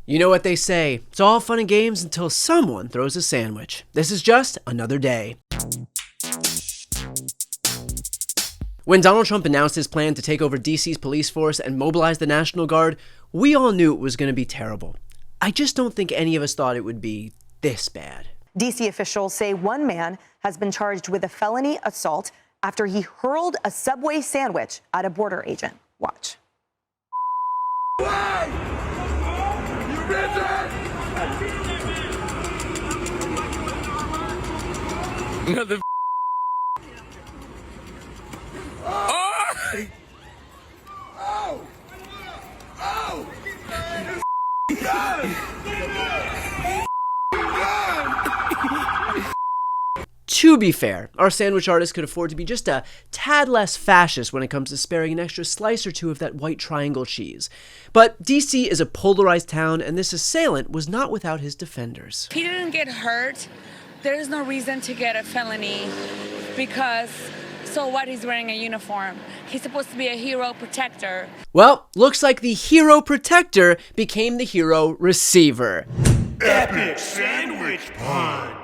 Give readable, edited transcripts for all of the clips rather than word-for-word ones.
You know what they say, it's all fun and games until someone throws a sandwich. This is just another day. When Donald Trump announced his plan to take over DC's police force and mobilize the National Guard, we all knew it was going to be terrible. I just don't think any of us thought it would be this bad. DC officials say one man has been charged with a felony assault after he hurled a Subway sandwich at a border agent. Watch. Why? You bitch! Oh! Oh! God! To be fair, our sandwich artist could afford to be just a tad less fascist when it comes to sparing an extra slice or two of that white triangle cheese. But DC is a polarized town, and this assailant was not without his defenders. He didn't get hurt. There is no reason to get a felony because, so what, he's wearing a uniform. He's supposed to be a hero protector. Well, looks like the hero protector became the hero receiver. Epic sandwich pun!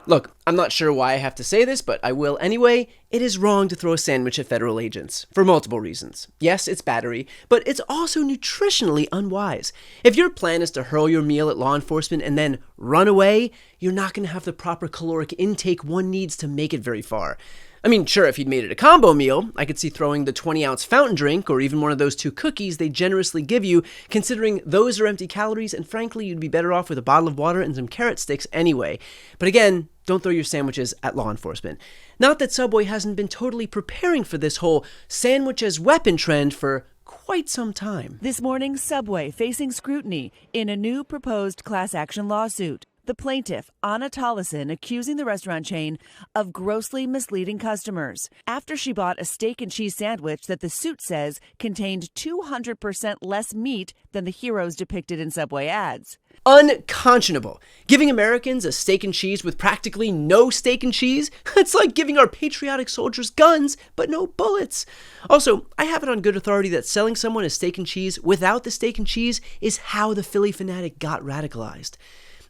Look, I'm not sure why I have to say this, but I will anyway. It is wrong to throw a sandwich at federal agents, for multiple reasons. Yes, it's battery, but it's also nutritionally unwise. If your plan is to hurl your meal at law enforcement and then run away, you're not going to have the proper caloric intake one needs to make it very far. I mean, sure, if you'd made it a combo meal, I could see throwing the 20-ounce fountain drink or even one of those 2 cookies they generously give you, considering those are empty calories, and frankly, you'd be better off with a bottle of water and some carrot sticks anyway. But again, don't throw your sandwiches at law enforcement. Not that Subway hasn't been totally preparing for this whole sandwich as weapon trend for quite some time. This morning, Subway facing scrutiny in a new proposed class action lawsuit. The plaintiff, Anna Tollison, accusing the restaurant chain of grossly misleading customers after she bought a steak and cheese sandwich that the suit says contained 200% less meat than the heroes depicted in Subway ads. Unconscionable. Giving Americans a steak and cheese with practically no steak and cheese? It's like giving our patriotic soldiers guns, but no bullets. Also, I have it on good authority that selling someone a steak and cheese without the steak and cheese is how the Philly fanatic got radicalized.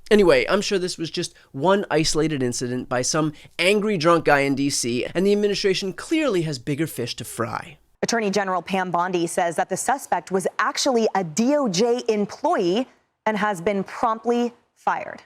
Anyway, I'm sure this was just one isolated incident by some angry drunk guy in D.C., and the administration clearly has bigger fish to fry. Attorney General Pam Bondi says that the suspect was actually a DOJ employee and has been promptly fired.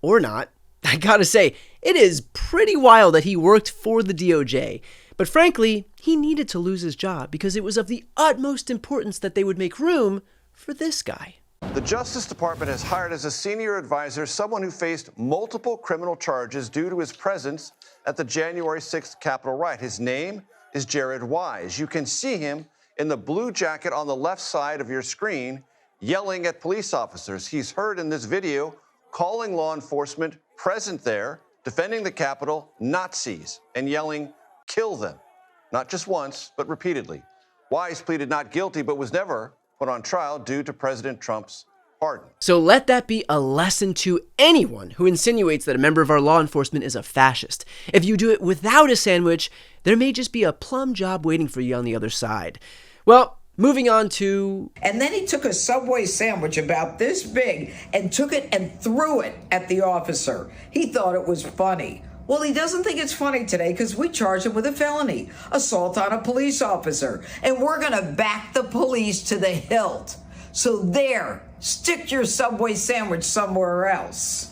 Or not. I gotta say, it is pretty wild that he worked for the DOJ. But frankly, he needed to lose his job because it was of the utmost importance that they would make room for this guy. The Justice Department has hired as a senior advisor someone who faced multiple criminal charges due to his presence at the January 6th Capitol riot. His name is Jared Wise. You can see him in the blue jacket on the left side of your screen yelling at police officers. He's heard in this video calling law enforcement present there, defending the Capitol, Nazis, and yelling, "Kill them." Not just once, but repeatedly. Wise pleaded not guilty, but was never put on trial due to President Trump's pardon. So let that be a lesson to anyone who insinuates that a member of our law enforcement is a fascist. If you do it without a sandwich, there may just be a plum job waiting for you on the other side. Well, moving on to... And then he took a Subway sandwich about this big and took it and threw it at the officer. He thought it was funny. Well, he doesn't think it's funny today because we charged him with a felony, assault on a police officer, and we're going to back the police to the hilt. So there, stick your Subway sandwich somewhere else.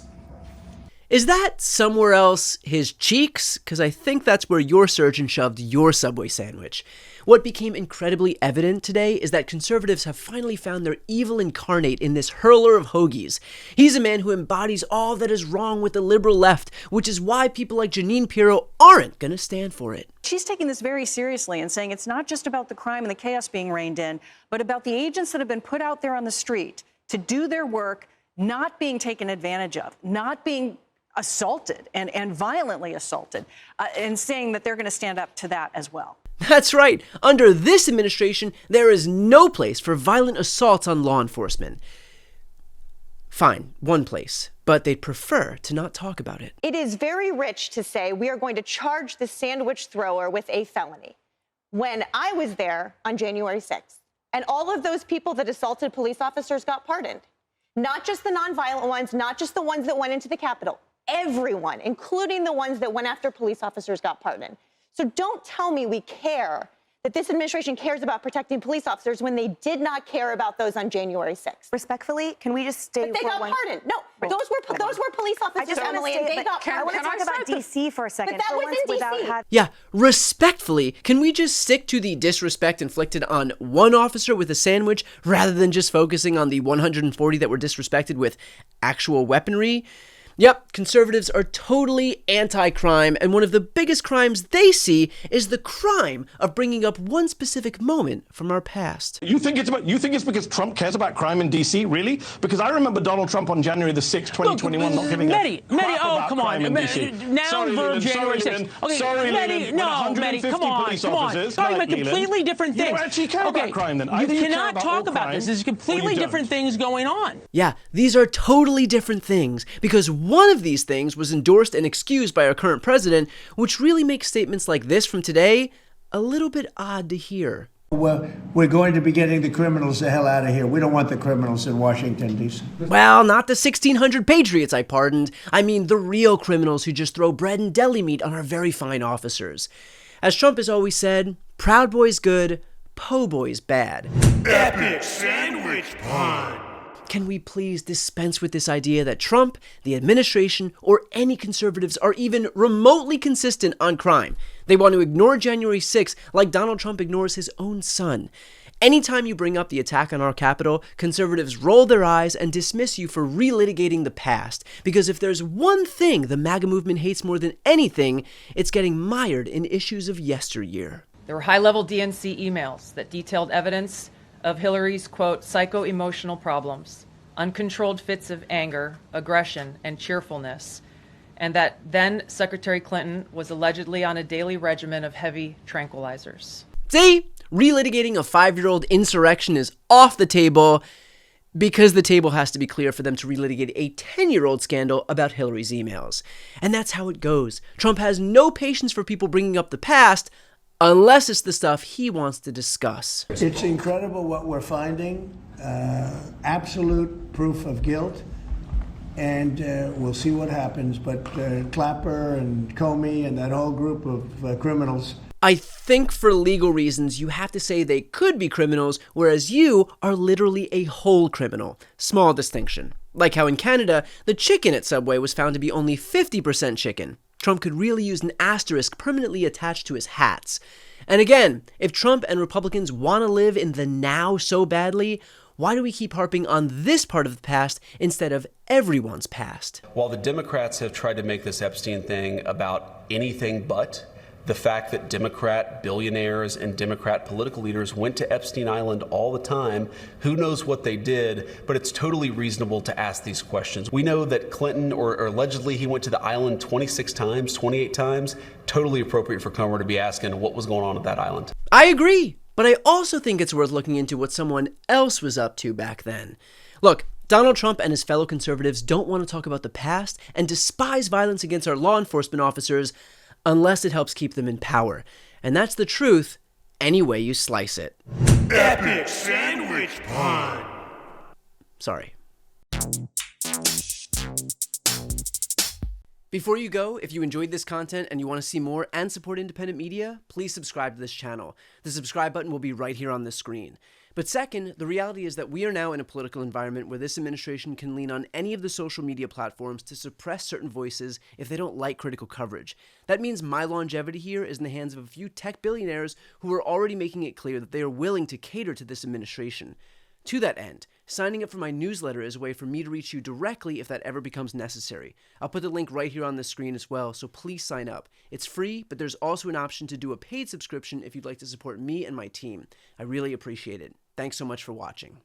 Is that somewhere else his cheeks? Because I think that's where your surgeon shoved your Subway sandwich. What became incredibly evident today is that conservatives have finally found their evil incarnate in this hurler of hoagies. He's a man who embodies all that is wrong with the liberal left, which is why people like Jeanine Pirro aren't going to stand for it. She's taking this very seriously and saying it's not just about the crime and the chaos being reined in, but about the agents that have been put out there on the street to do their work, not being taken advantage of, not being assaulted and violently assaulted, and saying that they're going to stand up to that as well. That's right. Under this administration, there is no place for violent assaults on law enforcement. Fine, one place, but they'd prefer to not talk about it. It is very rich to say we are going to charge the sandwich thrower with a felony. When I was there on January 6th, and all of those people that assaulted police officers got pardoned. Not just the nonviolent ones, not just the ones that went into the Capitol. Everyone, including the ones that went after police officers got pardoned. So don't tell me we care, that this administration cares about protecting police officers when they did not care about those on January 6th. Respectfully, can we just stay? But they got pardoned. No, those were police officers, Emily, and they got pardoned. I want to talk about D.C. for a second. But that was in D.C. Yeah, respectfully, can we just stick to the disrespect inflicted on one officer with a sandwich rather than just focusing on the 140 that were disrespected with actual weaponry? Yep, conservatives are totally anti-crime, and one of the biggest crimes they see is the crime of bringing up one specific moment from our past. You think it's because Trump cares about crime in D.C., really? Because I remember Donald Trump on January the 6th, 2021, not giving a crap about crime in D.C. Now verb January 6th. Okay, Mehdi, no, Mehdi, come on. Talking about completely different things. You don't actually care about crime then. You cannot talk about this. There's completely different things going on. Yeah, these are totally different things, because one of these things was endorsed and excused by our current president, which really makes statements like this from today a little bit odd to hear. Well, we're going to be getting the criminals the hell out of here. We don't want the criminals in Washington, D.C. Well, not the 1,600 patriots I pardoned. I mean the real criminals who just throw bread and deli meat on our very fine officers. As Trump has always said, Proud Boys good, Po Boys bad. Epic sandwich pun. Can we please dispense with this idea that Trump, the administration, or any conservatives are even remotely consistent on crime? They want to ignore January 6th like Donald Trump ignores his own son. Anytime you bring up the attack on our Capitol, conservatives roll their eyes and dismiss you for relitigating the past. Because if there's one thing the MAGA movement hates more than anything, it's getting mired in issues of yesteryear. There were high-level DNC emails that detailed evidence of Hillary's, quote, psycho-emotional problems, uncontrolled fits of anger, aggression, and cheerfulness, and that then Secretary Clinton was allegedly on a daily regimen of heavy tranquilizers. See? Relitigating a 5-year-old insurrection is off the table because the table has to be clear for them to relitigate a 10-year-old scandal about Hillary's emails. And that's how it goes. Trump has no patience for people bringing up the past unless it's the stuff he wants to discuss. It's incredible what we're finding. Absolute proof of guilt. And we'll see what happens. But Clapper and Comey and that whole group of criminals. I think for legal reasons, you have to say they could be criminals, whereas you are literally a whole criminal. Small distinction. Like how in Canada, the chicken at Subway was found to be only 50% chicken. Trump could really use an asterisk permanently attached to his hats. And again, if Trump and Republicans want to live in the now so badly, why do we keep harping on this part of the past instead of everyone's past? While the Democrats have tried to make this Epstein thing about anything but, the fact that Democrat billionaires and Democrat political leaders went to Epstein Island all the time, who knows what they did, but it's totally reasonable to ask these questions. We know that Clinton, or allegedly he went to the island 26 times, 28 times, totally appropriate for Comer to be asking what was going on at that island. I agree, but I also think it's worth looking into what someone else was up to back then. Look, Donald Trump and his fellow conservatives don't want to talk about the past and despise violence against our law enforcement officers unless it helps keep them in power. And that's the truth, any way you slice it. Epic sandwich pun. Sorry. Before you go, if you enjoyed this content and you want to see more and support independent media, please subscribe to this channel. The subscribe button will be right here on the screen. But second, the reality is that we are now in a political environment where this administration can lean on any of the social media platforms to suppress certain voices if they don't like critical coverage. That means my longevity here is in the hands of a few tech billionaires who are already making it clear that they are willing to cater to this administration. To that end, signing up for my newsletter is a way for me to reach you directly if that ever becomes necessary. I'll put the link right here on the screen as well, so please sign up. It's free, but there's also an option to do a paid subscription if you'd like to support me and my team. I really appreciate it. Thanks so much for watching.